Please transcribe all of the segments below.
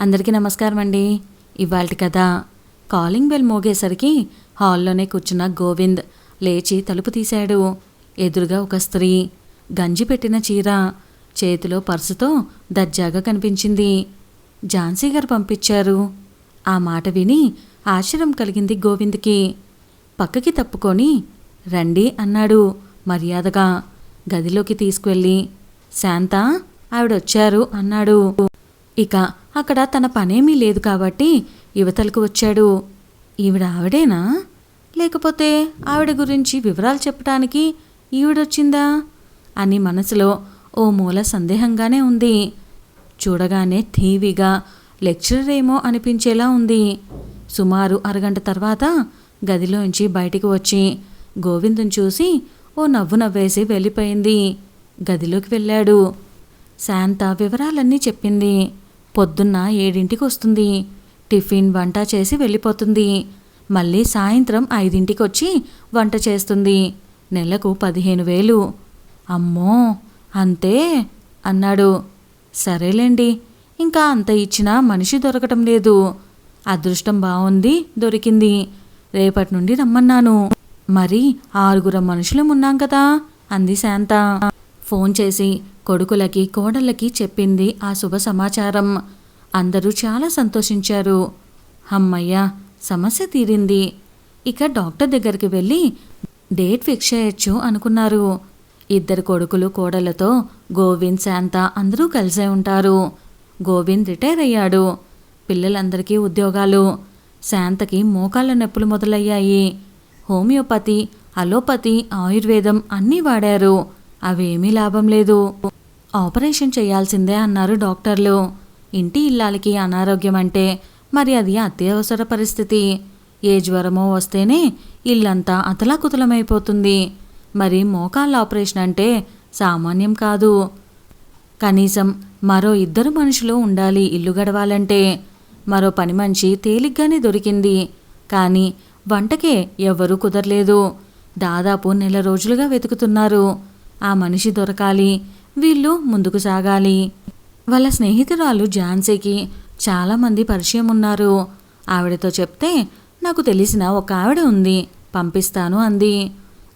అందరికీ నమస్కారం అండి. ఇవాల్టి కథ కాలింగ్ బెల్ మోగేసరికి హాల్లోనే కూర్చున్న గోవింద్ లేచి తలుపు తీశాడు. ఎదురుగా ఒక స్త్రీ, గంజి పెట్టిన చీర, చేతిలో పర్సుతో దర్జాగా కనిపించింది. ఝాన్సీ గారు పంపించారు. ఆ మాట విని ఆశ్చర్యం కలిగింది గోవింద్కి. పక్కకి తప్పుకొని రండి అన్నాడు మర్యాదగా. గదిలోకి తీసుకువెళ్ళి శాంత ఆవిడొచ్చారు అన్నాడు. ఇక అక్కడ తన పనేమీ లేదు కాబట్టి యువతలకు వచ్చాడు. ఆవిడేనా, లేకపోతే ఆవిడ గురించి వివరాలు చెప్పడానికి ఈవిడొచ్చిందా అని మనసులో ఓ మూల సందేహంగానే ఉంది. చూడగానే ఠీవిగా లెక్చరర్ ఏమో అనిపించేలా ఉంది. సుమారు అరగంట తర్వాత గదిలోంచి బయటికి వచ్చి గోవిందుని చూసి ఓ నవ్వు నవ్వేసి వెళ్ళిపోయింది. గదిలోకి వెళ్ళాడు. శాంత వివరాలన్నీ చెప్పింది. పొద్దున్న 7ంటికి వస్తుంది. టిఫిన్ వంట చేసి వెళ్ళిపోతుంది. మళ్ళీ సాయంత్రం 5ంటికి వచ్చి వంట చేస్తుంది. నెలకు 15,000. అమ్మో అంతే అన్నాడు. సరేలేండి, ఇంకా అంత ఇచ్చినా మనిషి దొరకటం లేదు. అదృష్టం బాగుంది, దొరికింది. రేపటి నుండి రమ్మన్నాను. మరి 6 మనుషులం ఉన్నాం కదా అంది శాంత. ఫోన్ చేసి కొడుకులకి కోడళ్ళకి చెప్పింది ఆ శుభ సమాచారం. అందరూ చాలా సంతోషించారు. అమ్మయ్య, సమస్య తీరింది. ఇక డాక్టర్ దగ్గరికి వెళ్ళి డేట్ ఫిక్స్ చేయొచ్చు అనుకున్నారు. 2 కొడుకులు కోడలతో గోవింద్, శాంత అందరూ కలిసే ఉంటారు. గోవింద్ రిటైర్ అయ్యాడు. పిల్లలందరికీ ఉద్యోగాలు. శాంతకి మోకాళ్ళ నొప్పులు మొదలయ్యాయి. హోమియోపతి, అలోపతి, ఆయుర్వేదం అన్నీ వాడారు. అవేమీ లాభం లేదు. ఆపరేషన్ చేయాల్సిందే అన్నారు డాక్టర్లు. ఇంటి ఇల్లాలకి అనారోగ్యం అంటే మరి అది అత్యవసర పరిస్థితి. ఏ జ్వరమో వస్తేనే ఇల్లంతా అతలాకుతలమైపోతుంది. మరి మోకాళ్ళ ఆపరేషన్ అంటే సామాన్యం కాదు. కనీసం మరో 2 మనుషులు ఉండాలి ఇల్లు గడవాలంటే. మరో పని మనిషి తేలిగ్గానే దొరికింది. కానీ వంటకే ఎవ్వరూ కుదరలేదు. దాదాపు నెల రోజులుగా వెతుకుతున్నారు. ఆ మనిషి దొరకాలి, వీళ్ళు ముందుకు సాగాలి. వాళ్ళ స్నేహితురాలు ఝాన్సీకి చాలామంది పరిచయం ఉన్నారు. ఆవిడతో చెప్తే నాకు తెలిసిన ఒక ఆవిడ ఉంది, పంపిస్తాను అంది.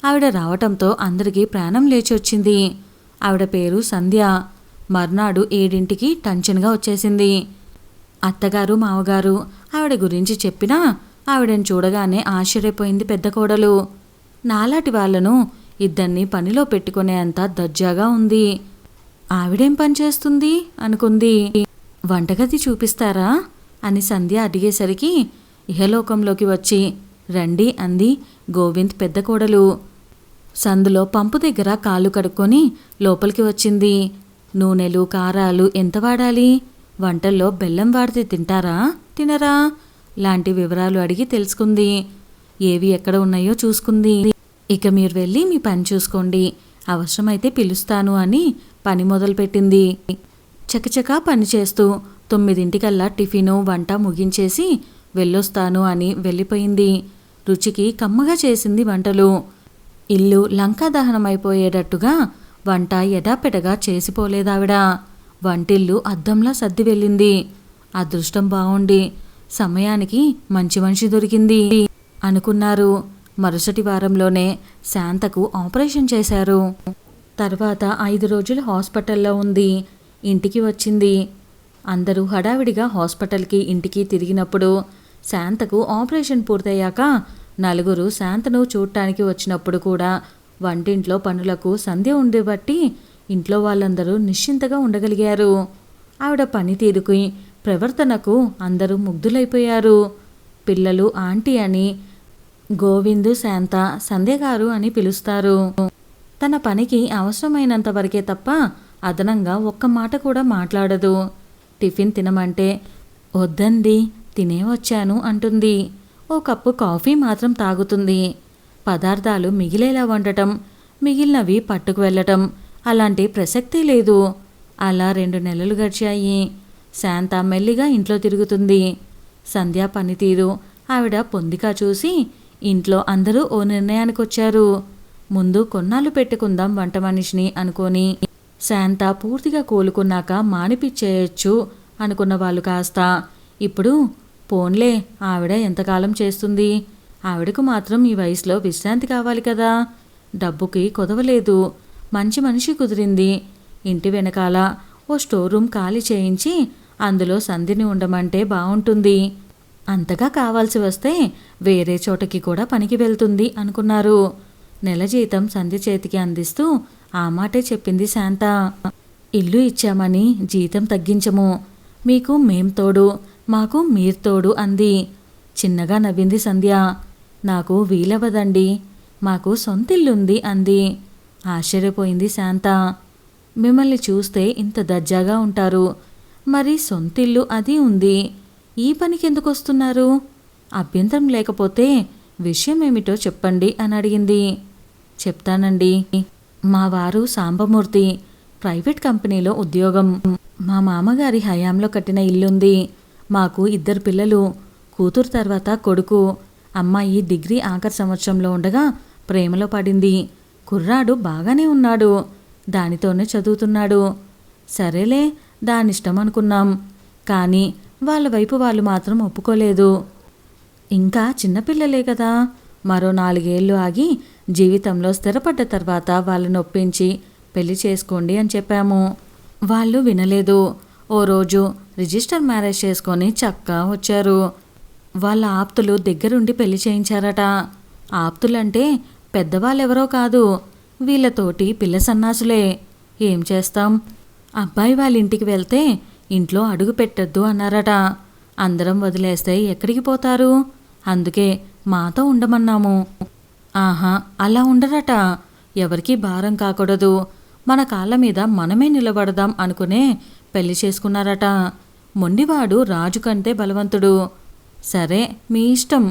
ఆవిడ రావటంతో అందరికీ ప్రాణం లేచొచ్చింది. ఆవిడ పేరు సంధ్య. మర్నాడు 7ంటికి టెన్షన్గా వచ్చేసింది. అత్తగారు, మావగారు ఆవిడ గురించి చెప్పినా ఆవిడని చూడగానే ఆశ్చర్యపోయింది పెద్ద కోడలు. నాలాంటి వాళ్లను 2 పనిలో పెట్టుకునే అంత దర్జాగా ఉంది. ఆవిడేం పని చేస్తుంది అనుకుంది. వంటగది చూపిస్తారా అని సంధ్య అడిగేసరికి ఇహలోకంలోకి వచ్చి రండి అంది గోవింద్ పెద్ద కోడలు. సందులో పంపు దగ్గర కాళ్ళు కడుక్కొని లోపలికి వచ్చింది. నూనెలు, కారాలు ఎంత వాడాలి, వంటల్లో బెల్లం వాడితే తింటారా తినరా లాంటి వివరాలు అడిగి తెలుసుకుంది. ఏవి ఎక్కడ ఉన్నాయో చూసుకుంది. ఇక మీరు వెళ్ళి మీ పని చూసుకోండి, అవసరమైతే పిలుస్తాను అని పని మొదలుపెట్టింది. చకచకా పని చేస్తూ 9ంటికల్లా టిఫిను వంట ముగించేసి వెళ్ళొస్తాను అని వెళ్ళిపోయింది. రుచికి కమ్మగా చేసింది వంటలు. ఇల్లు లంకా దహనమైపోయేటట్టుగా వంట ఎడాపెడగా చేసిపోలేదావిడ. వంటిల్లు అద్దంలా సర్ది వెళ్ళింది. అదృష్టం బాగుండి సమయానికి మంచి మనిషి దొరికింది అనుకున్నారు. మరుసటి వారంలోనే శాంతకు ఆపరేషన్ చేశారు. తర్వాత 5 రోజులు హాస్పిటల్లో ఉంది. ఇంటికి వచ్చింది. అందరూ హడావిడిగా హాస్పిటల్కి ఇంటికి తిరిగినప్పుడు శాంతకు ఆపరేషన్ పూర్తయ్యాక 4 శాంతను చూడటానికి వచ్చినప్పుడు కూడా వంటింట్లో పనులకు సంధ్య ఉండబట్టి ఇంట్లో వాళ్ళందరూ నిశ్చింతగా ఉండగలిగారు. ఆవిడ పనితీరుకి, ప్రవర్తనకు అందరూ ముగ్ధులైపోయారు. పిల్లలు ఆంటీ అని, గోవిందు, శాంత సంధ్యగారు అని పిలుస్తారు. తన పనికి అవసరమైనంత వరకే తప్ప అదనంగా ఒక్క మాట కూడా మాట్లాడదు. టిఫిన్ తినమంటే వద్దండి, తినే వచ్చాను అంటుంది. ఓ కప్పు కాఫీ మాత్రం తాగుతుంది. పదార్థాలు మిగిలేలా వండటం, మిగిలినవి పట్టుకు వెళ్ళటం అలాంటి ప్రసక్తే లేదు. అలా 2 నెలలు గడిచాయి. శాంత మెల్లిగా ఇంట్లో తిరుగుతుంది. సంధ్య పనితీరు ఆవిడ పొందిక చూసి ఇంట్లో అందరూ ఓ నిర్ణయానికొచ్చారు. ముందు కొన్నాళ్ళు పెట్టుకుందాం వంట మనిషిని అనుకొని శాంత పూర్తిగా కోలుకున్నాక మానిపిచ్చేయచ్చు అనుకున్న వాళ్ళు కాస్త ఇప్పుడు పోన్లే, ఆవిడ ఎంతకాలం చేస్తుంది, ఆవిడకు మాత్రం ఈ వయసులో విశ్రాంతి కావాలి కదా, డబ్బుకి కొదవలేదు, మంచి మనిషి కుదిరింది, ఇంటి వెనకాల ఓ స్టోర్ రూమ్ ఖాళీ చేయించి అందులో సంధిని ఉండమంటే బాగుంటుంది, అంతగా కావాల్సి వస్తే వేరే చోటకి కూడా పనికి వెళ్తుంది అనుకున్నారు. నెల జీతం సంధ్య చేతికి అందిస్తూ ఆ మాటే చెప్పింది శాంత. ఇల్లు ఇచ్చామని జీతం తగ్గించము, మీకు మేం తోడు, మాకు మీరు తోడు అంది. చిన్నగా నవ్వింది సంధ్య. నాకు వీలవ్వదండి, మాకు సొంతిల్లుంది అంది. ఆశ్చర్యపోయింది శాంత. మిమ్మల్ని చూస్తే ఇంత దర్జాగా ఉంటారు, మరి సొంతిల్లు అది ఉంది, ఈ పనికి ఎందుకు వస్తున్నారు, అభ్యంతరం లేకపోతే విషయం ఏమిటో చెప్పండి అని అడిగింది. చెప్తానండి, మా వారు సాంబమూర్తి, ప్రైవేట్ కంపెనీలో ఉద్యోగం, మా మామగారి హయాంలో కట్టిన ఇల్లుంది, మాకు 2 పిల్లలు, కూతురు తర్వాత కొడుకు, అమ్మాయి డిగ్రీ ఆఖరి సంవత్సరంలో ఉండగా ప్రేమలో పడింది, కుర్రాడు బాగానే ఉన్నాడు, దానితోనే చదువుతున్నాడు. సరేలే, దానిష్టం అనుకున్నాం, కానీ వాళ్ళ వైపు వాళ్ళు మాత్రం ఒప్పుకోలేదు. ఇంకా చిన్నపిల్లలే కదా, మరో 4 ఏళ్ళు ఆగి జీవితంలో స్థిరపడ్డ తర్వాత వాళ్ళని ఒప్పించి పెళ్లి చేసుకోండి అని చెప్పాము. వాళ్ళు వినలేదు. ఓ రోజు రిజిస్టర్ మ్యారేజ్ చేసుకొని చక్కా వచ్చారు. వాళ్ళ ఆప్తులు దగ్గరుండి పెళ్లి చేయించారట. ఆప్తులంటే పెద్దవాళ్ళెవరో కాదు, వీళ్ళతోటి పిల్ల సన్నాసులే. ఏం చేస్తాం, అబ్బాయి వాళ్ళ ఇంటికి వెళ్తే ఇంట్లో అడుగు పెట్టద్దు అన్నారట. అందరం వదిలేస్తే ఎక్కడికి పోతారు, అందుకే మాతో ఉండమన్నాము. ఆహా, అలా ఉండరట, ఎవరికీ భారం కాకూడదు, మన కాళ్ళ మీద మనమే నిలబడదాం అనుకునే పెళ్లి చేసుకున్నారట. మొండివాడు రాజు కంటే బలవంతుడు. సరే మీ ఇష్టం,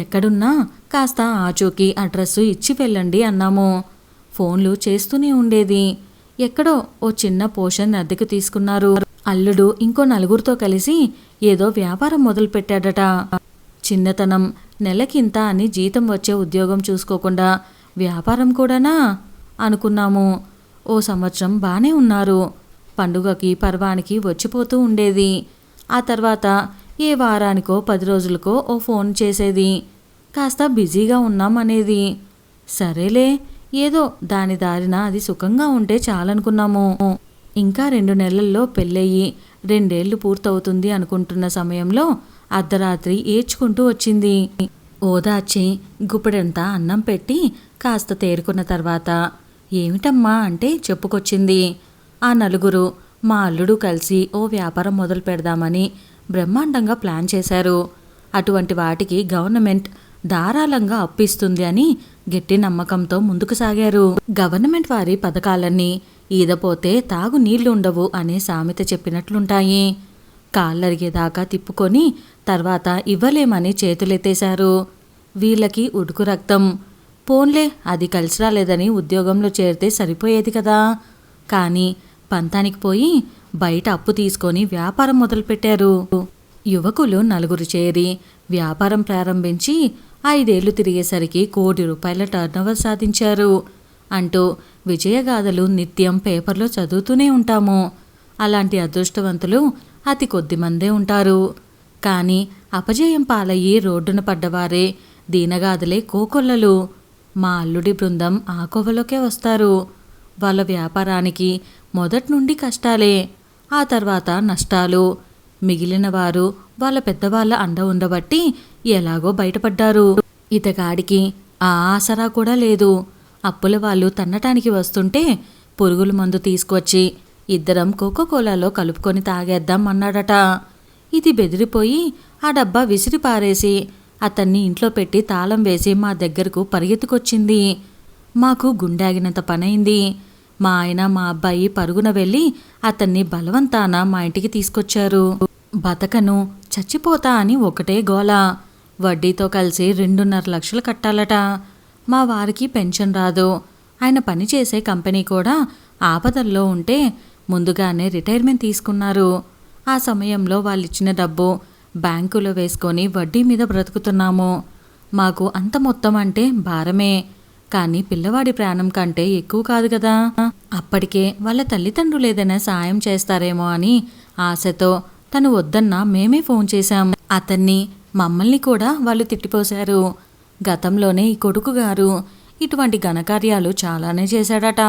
ఎక్కడున్నా కాస్త ఆచూకీ అడ్రస్సు ఇచ్చి వెళ్ళండి అన్నాము. ఫోన్లు చేస్తూనే ఉండేది. ఎక్కడో ఓ చిన్న పోర్షన్ అద్దెకు తీసుకున్నారు. అల్లుడు ఇంకో 4గురితో కలిసి ఏదో వ్యాపారం మొదలుపెట్టాడట. చిన్నతనం, నెలకింత అని జీతం వచ్చే ఉద్యోగం చూసుకోకుండా వ్యాపారం కూడానా అనుకున్నాము. ఓ సంవత్సరం బానే ఉన్నారు. పండుగకి పర్వానికి వచ్చిపోతూ ఉండేది. ఆ తర్వాత ఏ వారానికో 10 రోజులకో ఓ ఫోన్ చేసేది. కాస్త బిజీగా ఉన్నాం అనేది. సరేలే, ఏదో దాని దారిన అది సుఖంగా ఉంటే చాలనుకున్నాము. ఇంకా 2 నెలల్లో పెళ్ళయి 2 ఏళ్ళు పూర్తవుతుంది అనుకుంటున్న సమయంలో అర్ధరాత్రి ఏడ్చుకుంటూ వచ్చింది. ఓదార్చి గుప్పెడంతా అన్నం పెట్టి కాస్త తేరుకున్న తర్వాత ఏమిటమ్మా అంటే చెప్పుకొచ్చింది. ఆ 4 మా అల్లుడు కలిసి ఓ వ్యాపారం మొదలు పెడదామని బ్రహ్మాండంగా ప్లాన్ చేశారు. అటువంటి వాటికి గవర్నమెంట్ ధారాళంగా అప్పిస్తుంది అని గట్టి నమ్మకంతో ముందుకు సాగారు. గవర్నమెంట్ వారి పథకాలన్నీ ఈదపోతే తాగు నీళ్లు ఉండవు అనే సామెత చెప్పినట్లుంటాయి. కాళ్ళరిగేదాకా తిప్పుకొని తర్వాత ఇవ్వలేమని చేతులెత్తేశారు. వీళ్ళకి ఉడుకు రక్తం. పోన్లే, అది కలిసి రాలేదని ఉద్యోగంలో చేరితే సరిపోయేది కదా. కానీ పంతానికి పోయి బయట అప్పు తీసుకొని వ్యాపారం మొదలుపెట్టారు. యువకులు 4 చేరి వ్యాపారం ప్రారంభించి 5 ఏళ్లు తిరిగేసరికి ₹1 కోటి టర్నోవర్ సాధించారు అంటూ విజయగాథలు నిత్యం పేపర్లో చదువుతూనే ఉంటాము. అలాంటి అదృష్టవంతులు అతి కొద్ది మందే ఉంటారు. కానీ అపజయం పాలయ్యి రోడ్డున పడ్డవారే దీనగాథలే కోకొల్లలు. మా అల్లుడి బృందం ఆ కోవలోకే వస్తారు. వాళ్ళ వ్యాపారానికి మొదటి నుండి కష్టాలే, ఆ తర్వాత నష్టాలు. మిగిలిన వారు వాళ్ళ పెద్దవాళ్ళ అండ ఉండబట్టి ఎలాగో బయటపడ్డారు. ఇతగాడికి ఆ ఆసరా కూడా లేదు. అప్పుల వాళ్ళు తన్నటానికి వస్తుంటే పురుగుల మందు తీసుకొచ్చి ఇద్దరం కోకోకోలాలో కలుపుకొని తాగేద్దాం అన్నాడట. ఇది బెదిరిపోయి ఆ డబ్బా విసిరి పారేసి అతన్ని ఇంట్లో పెట్టి తాళం వేసి మా దగ్గరకు పరిగెత్తుకొచ్చింది. మాకు గుండాగినంత పనైంది. మా ఆయన మా అబ్బాయి పరుగున వెళ్ళి అతన్ని బలవంతాన మా ఇంటికి తీసుకొచ్చారు. బతకను, చచ్చిపోతా అని ఒకటే గోల. వడ్డీతో కలిసి 2.5 లక్షలు కట్టాలట. మా వారికి పెన్షన్ రాదు. ఆయన పనిచేసే కంపెనీ కూడా ఆపదల్లో ఉంటే ముందుగానే రిటైర్మెంట్ తీసుకున్నారు. ఆ సమయంలో వాళ్ళిచ్చిన డబ్బు బ్యాంకులో వేసుకొని వడ్డీ మీద బ్రతుకుతున్నాము. మాకు అంత మొత్తం అంటే భారమే, కానీ పిల్లవాడి ప్రాణం కంటే ఎక్కువ కాదు కదా. అప్పటికే వాళ్ళ తల్లిదండ్రులు ఏదైనా సాయం చేస్తారేమో అని ఆశతో తను వద్దన్నా మేమే ఫోన్ చేశాం. అతన్ని మమ్మల్ని కూడా వాళ్ళు తిట్టిపోశారు. గతంలోనే ఈ కొడుకు గారు ఇటువంటి ఘనకార్యాలు చాలానే చేశాడట.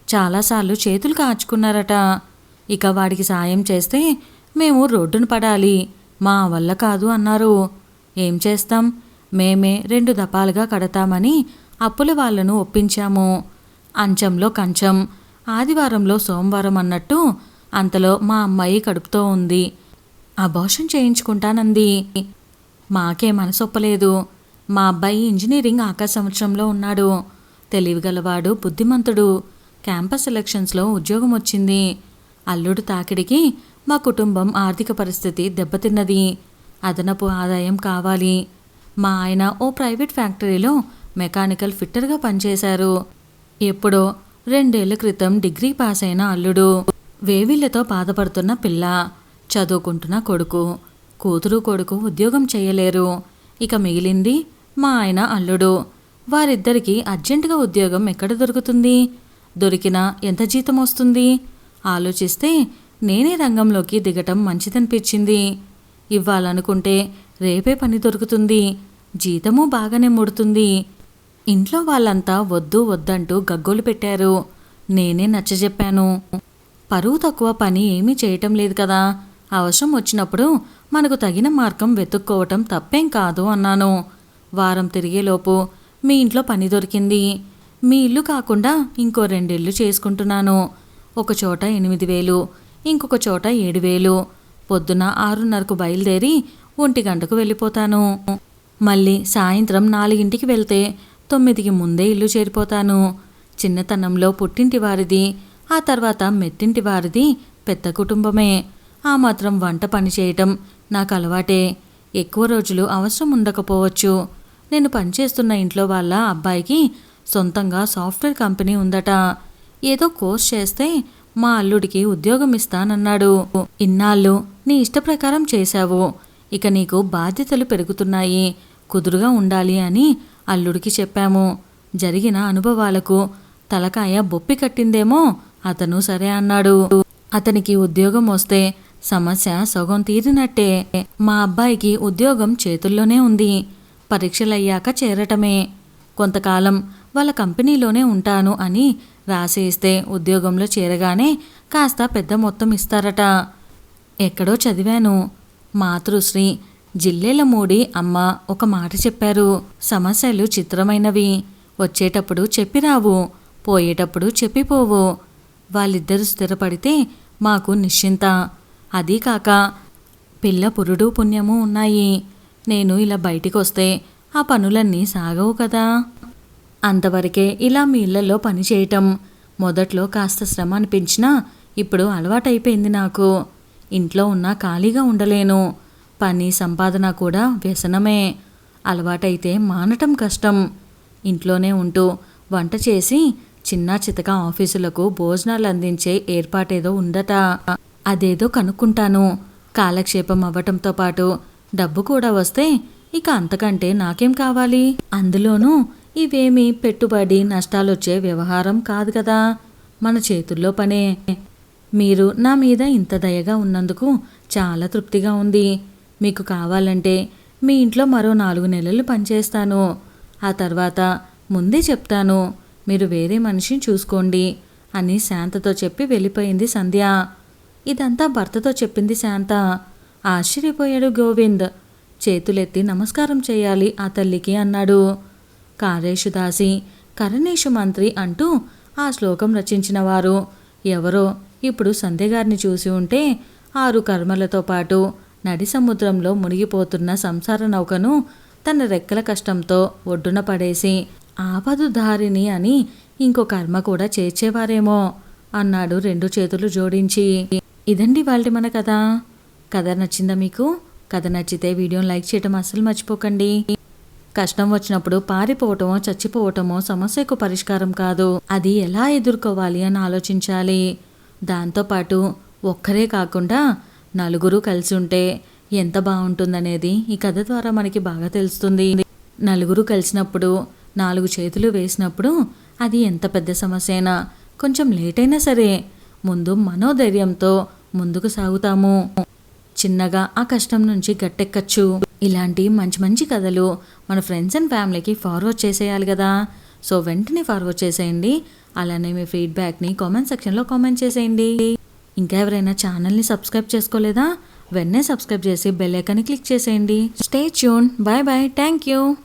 చాలాసార్లు చేతులు కాచుకున్నారట. ఇక వాడికి సాయం చేస్తే మేము రోడ్డున పడాలి, మా వల్ల కాదు అన్నారు. ఏం చేస్తాం, మేమే 2 దపాలుగా కడతామని అప్పుల వాళ్ళను ఒప్పించాము. అంచంలో కంచం, ఆదివారంలో సోమవారం అన్నట్టు అంతలో మా అమ్మాయి కడుపుతో ఉంది. అబార్షన్ చేయించుకుంటానంది. మాకే మనసొప్పలేదు. మా అబ్బాయి ఇంజనీరింగ్ ఆఖరి సంవత్సరంలో ఉన్నాడు. తెలివిగలవాడు, బుద్ధిమంతుడు. క్యాంపస్ సెలక్షన్స్లో ఉద్యోగం వచ్చింది. అల్లుడు తాకిడికి మా కుటుంబం ఆర్థిక పరిస్థితి దెబ్బతిన్నది. అదనపు ఆదాయం కావాలి. మా ఆయన ఓ ప్రైవేట్ ఫ్యాక్టరీలో మెకానికల్ ఫిట్టర్గా పనిచేశారు. ఎప్పుడో 2 ఏళ్ల క్రితం డిగ్రీ పాస్ అయిన అల్లుడు, వేవిళ్లతో బాధపడుతున్న పిల్ల, చదువుకుంటున్న కొడుకు. కూతురు కొడుకు ఉద్యోగం చేయలేరు. ఇక మిగిలింది మా ఆయన అల్లుడు. వారిద్దరికీ అర్జెంటుగా ఉద్యోగం ఎక్కడ దొరుకుతుంది? దొరికినా ఎంత జీతం వస్తుంది? ఆలోచిస్తే నేనే రంగంలోకి దిగటం మంచిదనిపించింది. ఇవ్వాలనుకుంటే రేపే పని దొరుకుతుంది. జీతము బాగానే ముడుతుంది. ఇంట్లో వాళ్ళంతా వద్దు వద్దంటూ గగ్గోలు పెట్టారు. నేనే నచ్చజెప్పాను. పరువు తక్కువ పని ఏమీ చేయటం లేదు కదా, అవసరం వచ్చినప్పుడు మనకు తగిన మార్గం వెతుక్కోవటం తప్పేం కాదు అన్నాను. వారం తిరిగేలోపు మీ ఇంట్లో పని దొరికింది. మీ ఇల్లు కాకుండా ఇంకో 2 ఇళ్ళు చేసుకుంటున్నాను. ఒక చోట 8,000, ఇంకొక చోట 7,000. పొద్దున 6:30కు బయలుదేరి 1 గంటకు వెళ్ళిపోతాను. మళ్ళీ సాయంత్రం 4ంటికి వెళ్తే 9కి ముందే ఇల్లు చేరిపోతాను. చిన్నతనంలో పుట్టింటి వారిది, ఆ తర్వాత మెట్టింటి వారిది పెద్ద కుటుంబమే. ఆ మాత్రం వంట పని చేయటం నాకు అలవాటే. ఎక్కువ రోజులు అవసరం ఉండకపోవచ్చు. నేను పనిచేస్తున్న ఇంట్లో వాళ్ళ అబ్బాయికి సొంతంగా సాఫ్ట్వేర్ కంపెనీ ఉందట. ఏదో కోర్స్ చేస్తే మా అల్లుడికి ఉద్యోగం ఇస్తానన్నాడు. ఇన్నాళ్ళు నీ ఇష్టప్రకారం చేశావు, ఇక నీకు బాధ్యతలు పెరుగుతున్నాయి, కుదురుగా ఉండాలి అని అల్లుడికి చెప్పాము. జరిగిన అనుభవాలకు తలకాయ బొప్పి కట్టిందేమో. అతను సరే అన్నాడు. అతనికి ఉద్యోగం వస్తే సమస్య సగం తీరినట్టే. మా అబ్బాయికి ఉద్యోగం చేతుల్లోనే ఉంది. పరీక్షలయ్యాక చేరటమే. కొంతకాలం వాళ్ళ కంపెనీలోనే ఉంటాను అని రాసేస్తే ఉద్యోగంలో చేరగానే కాస్త పెద్ద మొత్తం ఇస్తారట. ఎక్కడో చదివాను. మాతృశ్రీ జిల్లెలమూడి అమ్మ ఒక మాట చెప్పారు. సమస్యలు చిత్రమైనవి. వచ్చేటప్పుడు చెప్పిరావు, పోయేటప్పుడు చెప్పిపోవు. వాళ్ళిద్దరూ స్థిరపడితే మాకు నిశ్చింత. అదీ కాక పిల్ల పురుడు పుణ్యము ఉన్నాయి. నేను ఇలా బయటికి వస్తే ఆ పనులన్నీ సాగవు కదా. అంతవరకే ఇలా మీ ఇళ్లలో పని చేయటం. మొదట్లో కాస్త శ్రమ అనిపించినా ఇప్పుడు అలవాటైపోయింది నాకు. ఇంట్లో ఉన్నా ఖాళీగా ఉండలేను. పని సంపాదన కూడా వ్యసనమే. అలవాటైతే మానటం కష్టం. ఇంట్లోనే ఉంటూ వంట చేసి చిన్న చితక ఆఫీసులకు భోజనాలు అందించే ఏర్పాటేదో ఉందట. అదేదో కనుక్కుంటాను. కాలక్షేపం అవ్వటంతో పాటు డబ్బు కూడా వస్తే ఇక అంతకంటే నాకేం కావాలి? అందులోనూ ఇవేమీ పెట్టుబడి నష్టాలొచ్చే వ్యవహారం కాదు కదా, మన చేతుల్లో పనే. మీరు నా మీద ఇంత దయగా ఉన్నందుకు చాలా తృప్తిగా ఉంది. మీకు కావాలంటే మీ ఇంట్లో మరో 4 నెలలు పనిచేస్తాను. ఆ తర్వాత ముందే చెప్తాను, మీరు వేరే మనిషిని చూసుకోండి అని శాంతతో చెప్పి వెళ్ళిపోయింది సంధ్య. ఇదంతా భర్తతో చెప్పింది శాంత. ఆశ్చర్యపోయాడు గోవింద్. చేతులెత్తి నమస్కారం చేయాలి ఆ తల్లికి అన్నాడు. కారేషు దాసి కరణేషు మంత్రి అంటూ ఆ శ్లోకం రచించిన వారు ఎవరో ఇప్పుడు సంధ్యగారిని చూసి ఉంటే 6 కర్మలతో పాటు నడి సముద్రంలో మునిగిపోతున్న సంసార నౌకను తన రెక్కల కష్టంతో ఒడ్డున పడేసి ఆపదుదారిని అని ఇంకో కర్మ కూడా చేర్చేవారేమో అన్నాడు 2 చేతులు జోడించి. ఇదండి వాళ్ళ మన కథ. కథ నచ్చిందా మీకు? కథ నచ్చితే వీడియోని లైక్ చేయటం అస్సలు మర్చిపోకండి. కష్టం వచ్చినప్పుడు పారిపోవటమో చచ్చిపోవటమో సమస్యకు పరిష్కారం కాదు. అది ఎలా ఎదుర్కోవాలి అని ఆలోచించాలి. దాంతోపాటు ఒక్కరే కాకుండా నలుగురు కలిసి ఉంటే ఎంత బాగుంటుందనేది ఈ కథ ద్వారా మనకి బాగా తెలుస్తుంది. నలుగురు కలిసినప్పుడు 4 చేతులు వేసినప్పుడు అది ఎంత పెద్ద సమస్య అయినా కొంచెం లేట్ అయినా సరే ముందు మనోధైర్యంతో ముందుకు సాగుతాము. చిన్నగా ఆ కష్టం నుంచి గట్టెక్కచ్చు. ఇలాంటి మంచి మంచి కథలు మన ఫ్రెండ్స్ అండ్ ఫ్యామిలీకి ఫార్వర్డ్ చేసేయాలి కదా. సో వెంటనే ఫార్వర్డ్ చేసేయండి. అలానే మీ ఫీడ్బ్యాక్ని కామెంట్ సెక్షన్లో కామెంట్ చేసేయండి. ఇంకా ఎవరైనా ఛానల్ని సబ్స్క్రైబ్ చేసుకోలేదా? వెంటనే సబ్స్క్రైబ్ చేసి బెల్ ఐకాన్ని క్లిక్ చేసేయండి. Stay tune. Bye bye. Thank you.